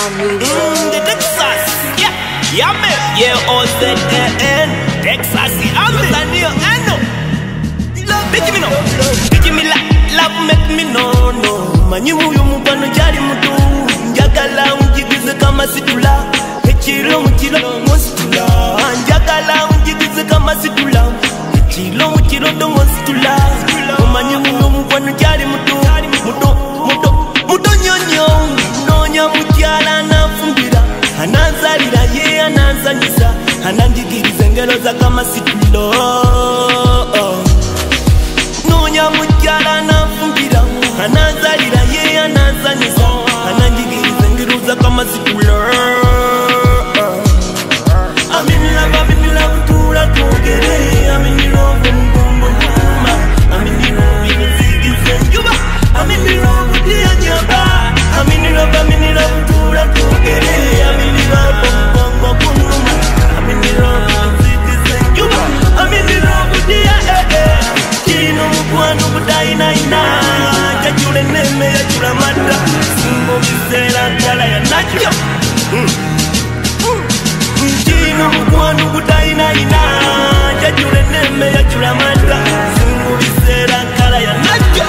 The Texas, yeah, man, yeah, OZN, Texas, I'm Pick me no, pick me love make me no. Manyimu yumu pano jari mutu, njagala unjigize kama situla, hechilo monsitula, njagala unjigize kama situla, hechilo dongo situla. Manyimu yumu pano jari mutu, muto nyonyo, nonya mutiala na fungira, anazalira ye anazanyisa, ananjigirize ngelo za kama situla. Mujala na fungira anazalira ye anazanyisa ananjigiriza ngiruza kama situla. I'm in love tula tugere. I'm in love mumbo muma. I'm in love with zigizeng yuba. I'm in love with the anyaba. I'm in love tula tugere. I'm in love mumbo muma. I'm in love with zigizeng yuba. I'm in love with the Kwanu budaina ina jajule neme ya chula mata simbo bisera kala ya nacho Mchino kwanu budaina ina jajule neme ya chula mata simbo bisera kala ya nacho